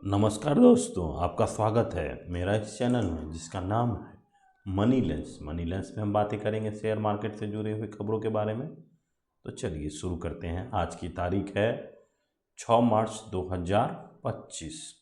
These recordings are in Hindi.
नमस्कार दोस्तों, आपका स्वागत है मेरा इस चैनल में जिसका नाम है मनी लेंस। मनी लेंस में हम बातें करेंगे शेयर मार्केट से जुड़ी हुई खबरों के बारे में। तो चलिए शुरू करते हैं। आज की तारीख है 6 मार्च 2025।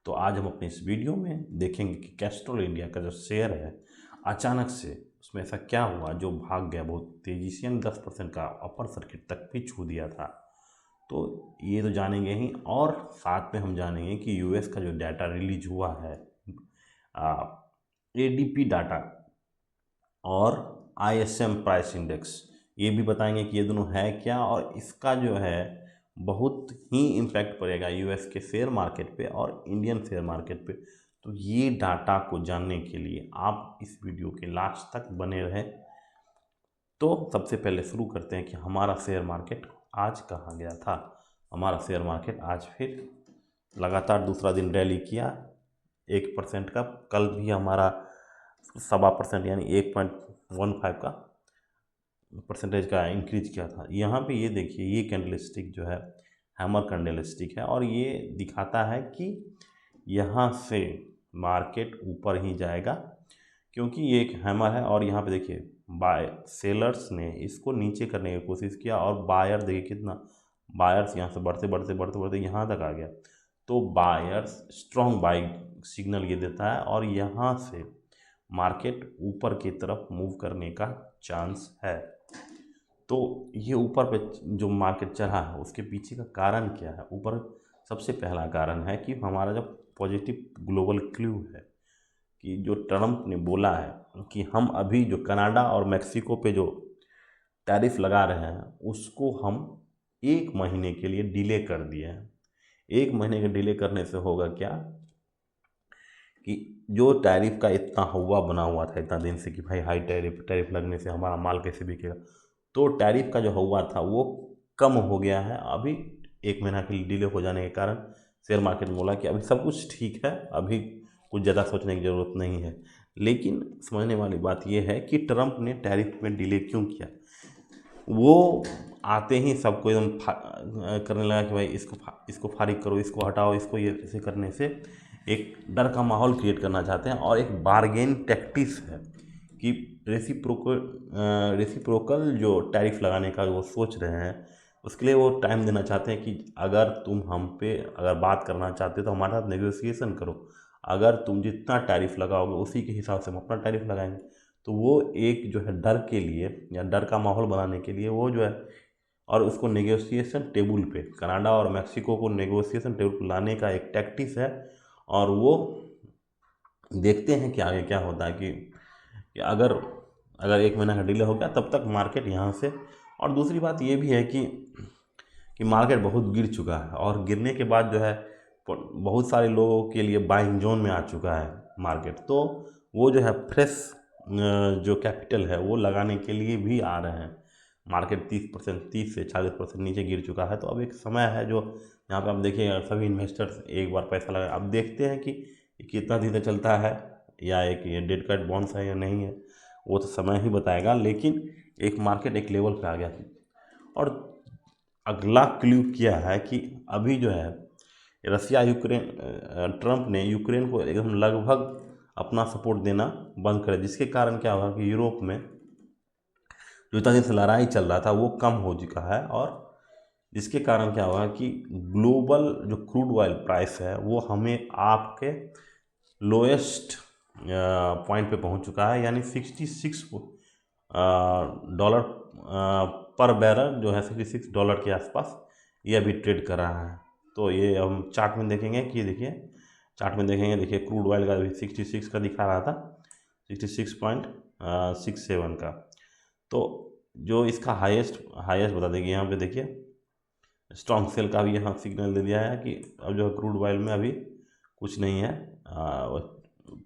तो आज हम अपनी इस वीडियो में देखेंगे कि कैस्ट्रॉल इंडिया का जो शेयर है अचानक से उसमें ऐसा क्या हुआ जो भाग गया बहुत तेज़ी से, यानी 10% का अपर सर्किट तक भी छू दिया था। तो ये तो जानेंगे ही, और साथ में हम जानेंगे कि यूएस का जो डाटा रिलीज हुआ है, एडीपी डाटा और आईएसएम प्राइस इंडेक्स, ये भी बताएंगे कि ये दोनों है क्या और इसका जो है बहुत ही इम्पैक्ट पड़ेगा यूएस के शेयर मार्केट पे और इंडियन शेयर मार्केट पे। तो ये डाटा को जानने के लिए आप इस वीडियो के लास्ट तक बने रहें। तो सबसे पहले शुरू करते हैं कि हमारा शेयर मार्केट आज कहाँ गया था। हमारा शेयर मार्केट आज फिर लगातार दूसरा दिन रैली किया 1% का। कल भी हमारा 1.25% यानी 1.15 का परसेंटेज का इंक्रीज किया था। यहाँ पे ये देखिए, ये कैंडलस्टिक जो है हैमर कैंडलस्टिक है और ये दिखाता है कि यहाँ से मार्केट ऊपर ही जाएगा, क्योंकि ये एक हैमर है। और यहाँ पे देखिए बाय सेलर्स ने इसको नीचे करने की कोशिश किया और बायर देखिए कितना, बायर्स यहाँ से बढ़ते बढ़ते बढ़ते बढ़ते यहाँ तक आ गया। तो बायर्स स्ट्रॉन्ग बाइंग सिग्नल ये देता है और यहाँ से मार्केट ऊपर की तरफ मूव करने का चांस है। तो ये ऊपर पे जो मार्केट चढ़ा है उसके पीछे का कारण क्या है? ऊपर सबसे पहला कारण है कि हमारा जो पॉजिटिव ग्लोबल क्लू है कि जो ट्रम्प ने बोला है कि हम अभी जो कनाडा और मैक्सिको पे जो टैरिफ लगा रहे हैं उसको हम 1 महीने के लिए डिले कर दिए हैं। 1 महीने के डिले करने से होगा क्या कि जो टैरिफ का इतना हवा बना हुआ था इतना दिन से कि भाई हाई टैरिफ टैरिफ लगने से हमारा माल कैसे बिकेगा, तो टैरिफ का जो हवा था वो कम हो गया है। अभी 1 महीना के लिए डिले हो जाने के कारण शेयर मार्केट में बोला कि अभी सब कुछ ठीक है, अभी कुछ ज़्यादा सोचने की ज़रूरत नहीं है। लेकिन समझने वाली बात यह है कि ट्रम्प ने टैरिफ में डिले क्यों किया। वो आते ही सबको एकदम करने लगा कि भाई इसको फारिग करो, इसको हटाओ, इसको ये ऐसे करने से एक डर का माहौल क्रिएट करना चाहते हैं। और एक बारगेन टैक्टिक्स है कि रेसिप्रोकल जो टैरिफ लगाने का वो सोच रहे हैं, उसके लिए वो टाइम देना चाहते हैं कि अगर तुम हम पे अगर बात करना चाहते हो तो हमारे साथ नेगोशिएशन करो, अगर तुम जितना टैरिफ लगाओगे उसी के हिसाब से हम अपना टैरिफ लगाएंगे। तो वो एक जो है डर के लिए या डर का माहौल बनाने के लिए वो जो है, और उसको नेगोशिएशन टेबल पे कनाडा और मैक्सिको को नेगोशिएशन टेबल पर लाने का एक टैक्टिस है। और वो देखते हैं कि आगे क्या होता है कि अगर अगर 1 महीना का डिले हो गया तब तक मार्केट यहाँ से। और दूसरी बात ये भी है कि मार्केट बहुत गिर चुका है और गिरने के बाद जो है बहुत सारे लोगों के लिए बाइंग जोन में आ चुका है मार्केट। तो वो जो है फ्रेश जो कैपिटल है वो लगाने के लिए भी आ रहे हैं। मार्केट 30% 30 से 40% नीचे गिर चुका है। तो अब एक समय है जो यहाँ पे आप देखिए सभी इन्वेस्टर्स एक बार पैसा लगाए। अब देखते हैं कि कितना दिन तक चलता है या एक ये डेड कैट बॉन्ड्स है या नहीं है, वो तो समय ही बताएगा। लेकिन एक मार्केट एक लेवल पे आ गया। और अगला क्लू क्या है कि अभी जो है रसिया यूक्रेन, ट्रम्प ने यूक्रेन को एकदम लगभग अपना सपोर्ट देना बंद कर, जिसके कारण क्या हुआ कि यूरोप में जो इतना दिन से लड़ाई चल रहा था वो कम हो चुका है। और जिसके कारण क्या हुआ कि ग्लोबल जो क्रूड ऑयल प्राइस है वो हमें आपके लोएस्ट पॉइंट पे पहुंच चुका है, यानी 66 डॉलर पर बैरल जो है, $66 के आसपास ये अभी ट्रेड कर रहा है। तो ये हम चार्ट में देखेंगे कि देखिए चार्ट में देखेंगे, देखिए क्रूड ऑयल का अभी 66 का दिखा रहा था, 66.67 का। तो जो इसका हाईएस्ट बता देंगे यहाँ पे देखिए स्ट्रॉन्ग सेल का भी यहाँ सिग्नल दे दिया है कि अब जो है क्रूड ऑयल में अभी कुछ नहीं है।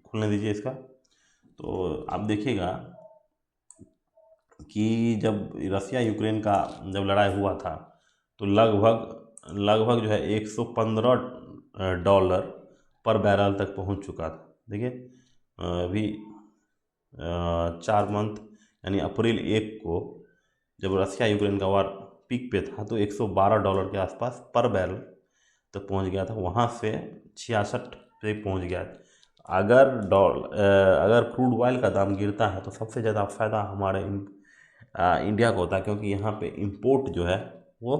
खुलने दीजिए इसका। तो आप देखिएगा कि जब रसिया यूक्रेन का जब लड़ाई हुआ था तो लगभग जो है $115 पर बैरल तक पहुंच चुका था। देखिए अभी 4 मंथ यानी अप्रैल 1 को जब रसिया यूक्रेन का वार पीक पे था तो $112 के आसपास पर बैरल तक पहुंच गया था, वहां से 66 पे पहुंच गया। अगर क्रूड ऑयल का दाम गिरता है तो सबसे ज़्यादा फायदा हमारे इंडिया को होता है, क्योंकि यहाँ पे इंपोर्ट जो है वो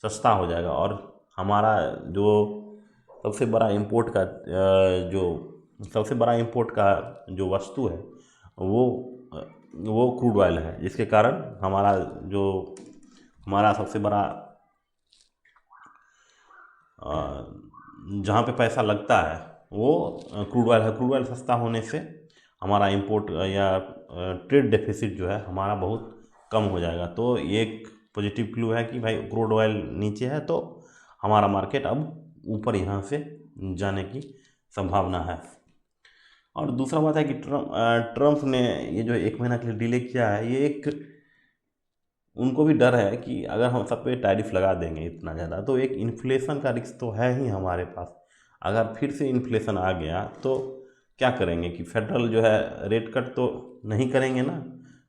सस्ता हो जाएगा। और हमारा जो सबसे बड़ा इंपोर्ट का जो सबसे बड़ा इंपोर्ट का जो वस्तु है वो वो क्रूड ऑयल है, जिसके कारण हमारा सबसे बड़ा जहाँ पे पैसा लगता है वो क्रूड ऑयल है। क्रूड ऑयल सस्ता होने से हमारा इंपोर्ट या ट्रेड डेफिसिट जो है हमारा बहुत कम हो जाएगा। तो ये एक पॉजिटिव क्लू है कि भाई क्रूड ऑयल नीचे है तो हमारा मार्केट अब ऊपर यहाँ से जाने की संभावना है। और दूसरा बात है कि ट्रम्प ने ये जो 1 महीना के लिए डिले किया है, ये एक उनको भी डर है कि अगर हम सब पे टैरिफ लगा देंगे इतना ज़्यादा तो एक इन्फ्लेशन का रिस्क तो है ही हमारे पास। अगर फिर से इन्फ्लेशन आ गया तो क्या करेंगे कि फेडरल जो है रेट कट तो नहीं करेंगे ना,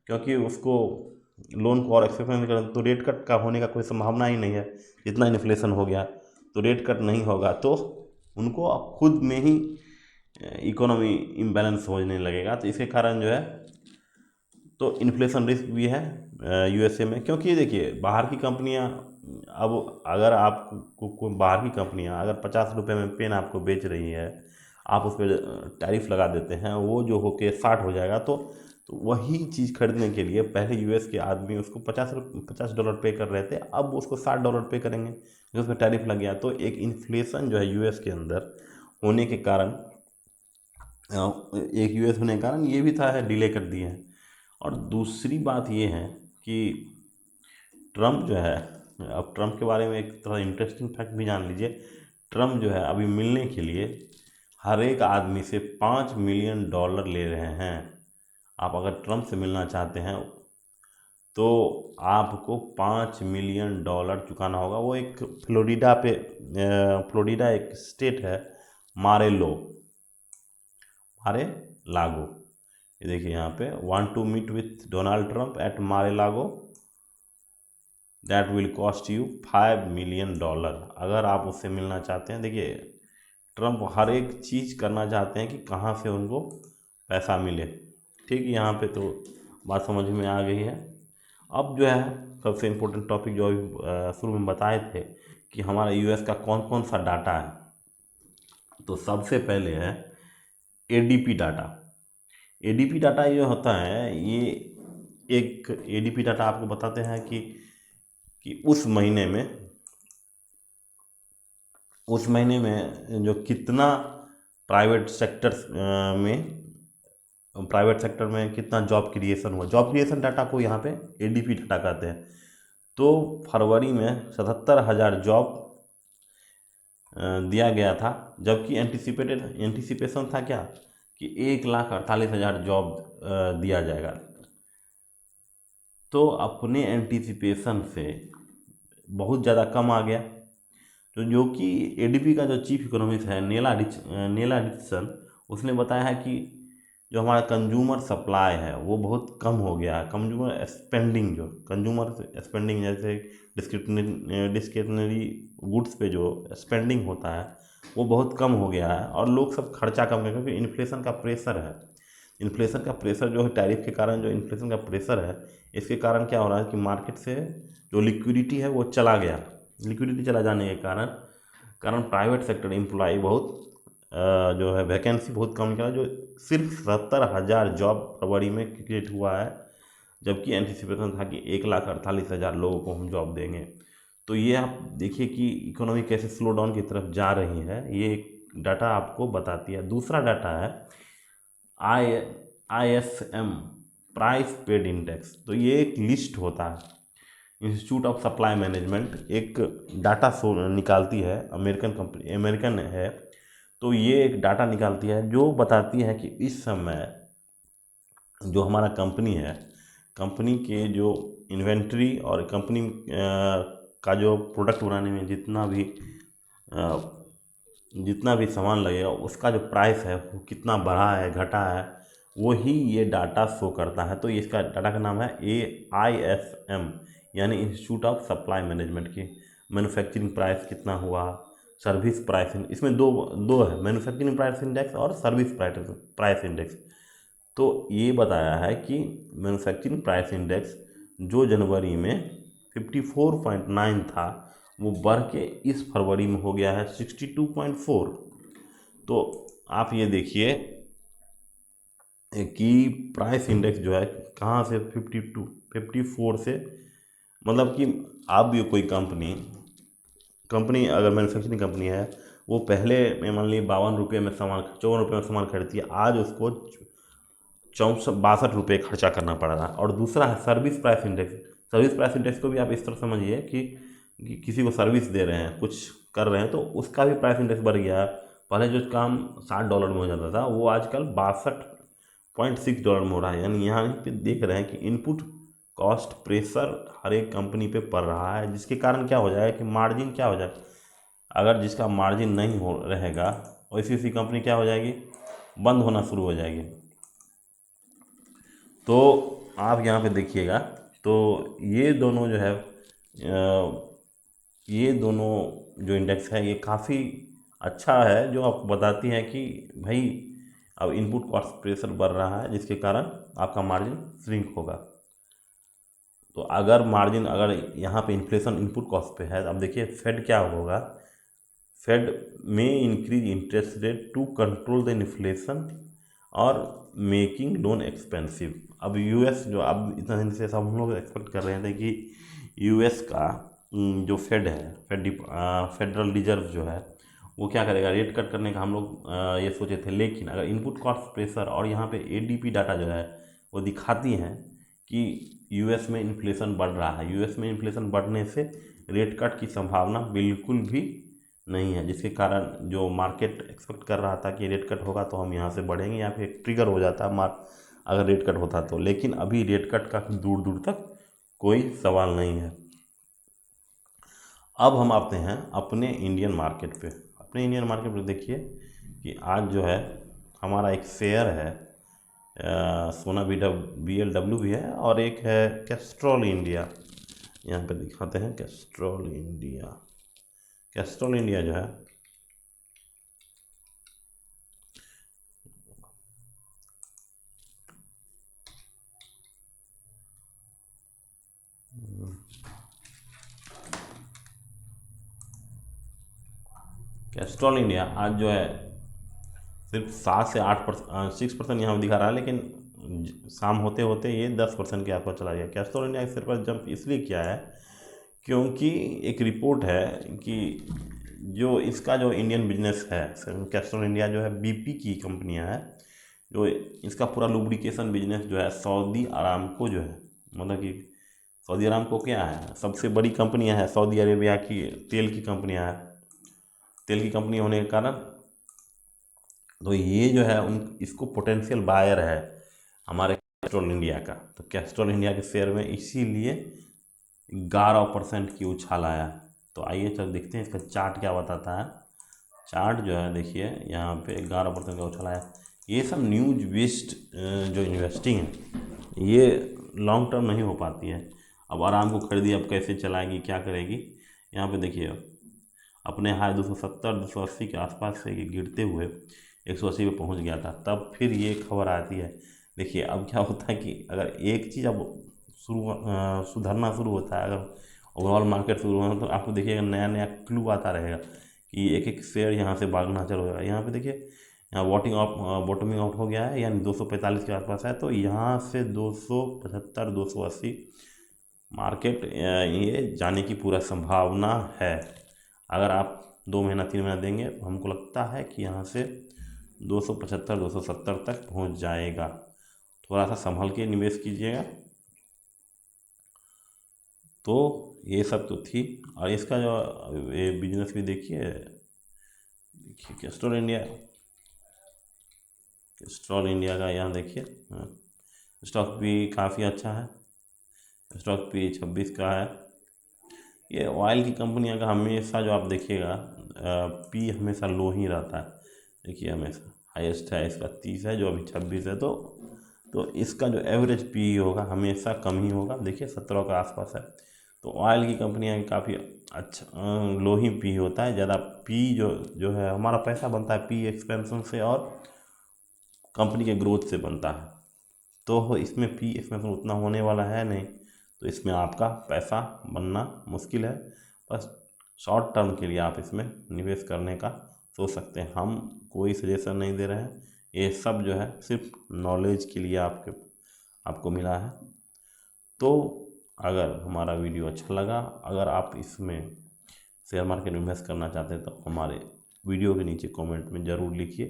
क्योंकि उसको लोन को और एक्सपेंस करें तो रेट कट का होने का कोई संभावना ही नहीं है। जितना इन्फ्लेशन हो गया तो रेट कट नहीं होगा तो उनको अब खुद में ही इकोनॉमी इम्बैलेंस होने लगेगा। तो इसके कारण जो है तो इन्फ्लेशन रिस्क भी है यूएसए में। क्योंकि देखिए बाहर की कंपनियां, अब अगर आपको कोई बाहर की कंपनियां अगर 50 रुपये में पेन आपको बेच रही है, आप उस पर टैरिफ लगा देते हैं, वो जो होके 60 हो जाएगा तो वही चीज़ खरीदने के लिए पहले यूएस के आदमी उसको $50 पे कर रहे थे, अब उसको $60 पे करेंगे जो उस पर टैरिफ लग गया। तो एक इन्फ्लेशन जो है यूएस के अंदर होने के कारण ये भी था है डिले कर दिए हैं। और दूसरी बात ये है कि ट्रम्प जो है, अब ट्रम्प के बारे में एक थोड़ा इंटरेस्टिंग फैक्ट भी जान लीजिए। ट्रम्प जो है अभी मिलने के लिए हर एक आदमी से $5 मिलियन ले रहे हैं। आप अगर ट्रम्प से मिलना चाहते हैं तो आपको $5 मिलियन चुकाना होगा। वो एक फ्लोरिडा एक स्टेट है, मारे लागो। ये देखिए यहाँ पे, want to meet with Donald Trump at Mar a Lago, that will cost you $5 million. अगर आप उससे मिलना चाहते हैं, देखिए ट्रम्प हर एक चीज़ करना चाहते हैं कि कहाँ से उनको पैसा मिले। ठीक, यहाँ पे तो बात समझ में आ गई है। अब जो है सबसे इम्पोर्टेंट टॉपिक जो अभी शुरू में बताए थे कि हमारा यूएस का कौन कौन सा डाटा है। तो सबसे पहले है एडीपी डाटा। एडीपी डाटा ये होता है, ये एक एडीपी डाटा आपको बताते हैं कि उस महीने में जो कितना प्राइवेट सेक्टर में कितना जॉब क्रिएशन हुआ। जॉब क्रिएशन डाटा को यहाँ पे एडीपी डाटा कहते हैं। तो फरवरी में 77,000 जॉब दिया गया था, जबकि एंटिसिपेशन था क्या कि 1,48,000 जॉब दिया जाएगा। तो अपने एंटिसिपेशन से बहुत ज़्यादा कम आ गया। तो जो कि एडीपी का जो चीफ इकोनॉमिस्ट है नेला रिचसन, उसने बताया है कि जो हमारा कंज्यूमर सप्लाई है वो बहुत कम हो गया है। कंज्यूमर स्पेंडिंग जैसे डिस्क्रिशनरी गुड्स पे जो स्पेंडिंग होता है वो बहुत कम हो गया है, और लोग सब खर्चा कम करें क्योंकि इन्फ्लेशन का प्रेशर है। इन्फ्लेशन का प्रेशर जो है टैरिफ के कारण, जो इन्फ्लेशन का प्रेशर है, इसके कारण क्या हो रहा है कि मार्केट से जो लिक्विडिटी है वो चला गया। लिक्विडिटी चला जाने के कारण प्राइवेट सेक्टर एम्प्लॉय बहुत जो है वैकेंसी बहुत कम निकला, जो सिर्फ 77,000 जॉब फरवरी में क्रिएट हुआ है, जबकि एंटिसिपेशन था कि 1,48,000 लोगों को हम जॉब देंगे। तो ये आप देखिए कि इकोनॉमी कैसे स्लो डाउन की तरफ जा रही है, ये डाटा आपको बताती है। दूसरा डाटा है ISM प्राइस पेड इंडेक्स। तो ये एक लिस्ट होता है, इंस्टीट्यूट ऑफ सप्लाई मैनेजमेंट एक डाटा निकालती है, अमेरिकन है। तो ये एक डाटा निकालती है जो बताती है कि इस समय जो हमारा कंपनी के जो इन्वेंट्री और कंपनी का जो प्रोडक्ट बनाने में जितना भी सामान लगेगा उसका जो प्राइस है वो कितना बढ़ा है घटा है, वही ये डाटा शो करता है। तो इसका डाटा का नाम है ISM, यानी इंस्टीट्यूट ऑफ सप्लाई मैनेजमेंट की। मैन्युफैक्चरिंग प्राइस कितना हुआ, सर्विस प्राइस इंडेक्स, इसमें दो दो है, मैन्युफैक्चरिंग प्राइस इंडेक्स और सर्विस प्राइस इंडेक्स। तो ये बताया है कि मैन्युफैक्चरिंग प्राइस इंडेक्स जो जनवरी में 54.9 था, वो बढ़ के इस फरवरी में हो गया है 62.4। तो आप ये देखिए कि प्राइस इंडेक्स जो है कहाँ से 54 से, मतलब कि आप भी कोई कंपनी अगर मैन्युफैक्चरिंग कंपनी है, वो पहले में मान लीजिए 52 रुपये में सामान, 54 रुपये में सामान खरीदती है, आज उसको 62 रुपये खर्चा करना पड़ रहा है। और दूसरा है service price index. Service price index को भी आप इस तरह समझिए कि किसी को सर्विस दे रहे हैं, कुछ कर रहे हैं, तो उसका भी प्राइस इंडेक्स बढ़ गया है। पहले जो काम $60 में हो जाता था, वो आजकल $62.6 में हो रहा है। यानी यहाँ पे देख रहे हैं कि इनपुट कॉस्ट प्रेशर हर एक कंपनी पे पड़ रहा है, जिसके कारण क्या हो जाएगा कि मार्जिन क्या हो जाएगा, अगर जिसका मार्जिन नहीं हो रहेगा, वैसी उसी कंपनी क्या हो जाएगी, बंद होना शुरू हो जाएगी। तो आप यहाँ पे देखिएगा, तो ये दोनों जो है ये दोनों जो इंडेक्स है, ये काफ़ी अच्छा है, जो आपको बताती है कि भाई अब इनपुट कॉस्ट प्रेशर बढ़ रहा है, जिसके कारण आपका मार्जिन श्रिंक होगा। तो अगर यहाँ पे इन्फ्लेशन इनपुट कॉस्ट पे है, अब देखिए फेड क्या होगा, फेड में increase interest rate to control the inflation और मेकिंग लोन एक्सपेंसिव। अब यूएस जो, अब इतना दिन से सब हम लोग एक्सपेक्ट कर रहे थे कि यूएस का जो फेड है, फेडरल रिजर्व जो है, वो क्या करेगा, रेट कट करने का हम लोग ये सोचे थे। लेकिन अगर इनपुट कॉस्ट प्रेशर और यहाँ पे एडीपी डाटा जो है वो दिखाती हैं कि यूएस में इन्फ्लेशन बढ़ रहा है, यूएस में इन्फ्लेशन बढ़ने से रेट कट की संभावना बिल्कुल भी नहीं है, जिसके कारण जो मार्केट एक्सपेक्ट कर रहा था कि रेट कट होगा तो हम यहाँ से बढ़ेंगे, यहाँ पे ट्रिगर हो जाता अगर रेट कट होता तो। लेकिन अभी रेट कट का दूर दूर तक कोई सवाल नहीं है। अब हम आते हैं अपने इंडियन मार्केट पे। अपने इंडियन मार्केट पे देखिए कि आज जो है हमारा एक शेयर है, सोना BLW भी है, और एक है कैस्ट्रॉल इंडिया। यहाँ पे दिखाते हैं कैस्ट्रॉल इंडिया। कैस्ट्रॉल इंडिया जो है कैस्ट्रॉल इंडिया आज जो है सिर्फ 6% यहाँ दिखा रहा है, लेकिन शाम होते होते ये 10% के आसपास चला गया। कैस्ट्रॉल इंडिया इस पर जंप इसलिए किया है क्योंकि एक रिपोर्ट है कि जो इसका जो इंडियन बिजनेस है, कैस्ट्रॉल इंडिया जो है बीपी की कंपनियां है, जो इसका पूरा लुब्रिकेशन बिजनेस जो है सऊदी अरामको जो है, मतलब कि सऊदी अरामको क्या है, सबसे बड़ी कंपनियां है सऊदी अरेबिया की, तेल की कंपनियां हैं। तेल की कंपनी होने के कारण तो ये जो है इसको पोटेंशियल बायर है हमारे कैस्ट्रॉल इंडिया का। तो कैस्ट्रॉल इंडिया के शेयर में इसीलिए 11% की उछाल आया। तो आइए चल देखते हैं इसका चार्ट क्या बताता है। चार्ट जो है देखिए यहाँ पे 11% का उछाल आया। ये सब न्यूज बेस्ड जो इन्वेस्टिंग है, ये लॉन्ग टर्म नहीं हो पाती है। अब आराम को खरीदी, अब कैसे चलाएगी, क्या करेगी। यहाँ पे देखिए अपने हाई 270 280 के आसपास से ये गिरते हुए 180 पे पहुँच गया था, तब फिर ये खबर आती है। देखिए अब क्या होता है कि अगर एक चीज़ अब सुधरना शुरू होता है, अगर ओवरऑल मार्केट शुरू होना, तो आपको देखिएगा नया नया क्लू आता रहेगा कि एक एक शेयर यहाँ से भागना चालू होगा। यहाँ पे देखिए यहाँ बॉटमिंग आउट हो गया है, यानी 245 के आसपास है, तो यहाँ से 275 280 मार्केट ये जाने की पूरा संभावना है। अगर आप 2 महीना 3 महीना देंगे तो हमको लगता है कि यहाँ से 275 270 तक पहुँच जाएगा। थोड़ा सा संभल के निवेश कीजिएगा। तो ये सब तो थी, और इसका जो ये बिजनेस भी देखिए कैस्ट्रॉल इंडिया का यहाँ देखिए स्टॉक भी काफ़ी अच्छा है। स्टॉक भी 26 का है। ये ऑयल की कंपनियां का हमेशा जो आप देखिएगा पी हमेशा लो ही रहता है। देखिए हमेशा हाईएस्ट है इसका 30 है, जो अभी 26 है, तो इसका जो एवरेज पी होगा हमेशा कम ही होगा। देखिए 17 के आसपास है। तो ऑयल की कंपनियाँ काफ़ी अच्छा लो ही पी होता है, ज़्यादा पी जो है हमारा पैसा बनता है पी एक्सपेंशन से और कंपनी के ग्रोथ से बनता है। तो इसमें पी एक्सपेंशन उतना होने वाला है नहीं, तो इसमें आपका पैसा बनना मुश्किल है। बस शॉर्ट टर्म के लिए आप इसमें निवेश करने का सोच सकते हैं। हम कोई सजेशन नहीं दे रहे हैं, ये सब जो है सिर्फ नॉलेज के लिए आपको मिला है। तो अगर हमारा वीडियो अच्छा लगा, अगर आप इसमें शेयर मार्केट में इन्वेस्ट करना चाहते हैं, तो हमारे वीडियो के नीचे कमेंट में ज़रूर लिखिए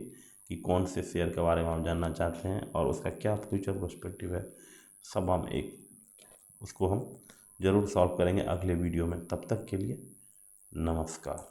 कि कौन से शेयर के बारे में आप जानना चाहते हैं और उसका क्या फ्यूचर पर्सपेक्टिव है। सब उसको हम ज़रूर सॉल्व करेंगे अगले वीडियो में। तब तक के लिए नमस्कार।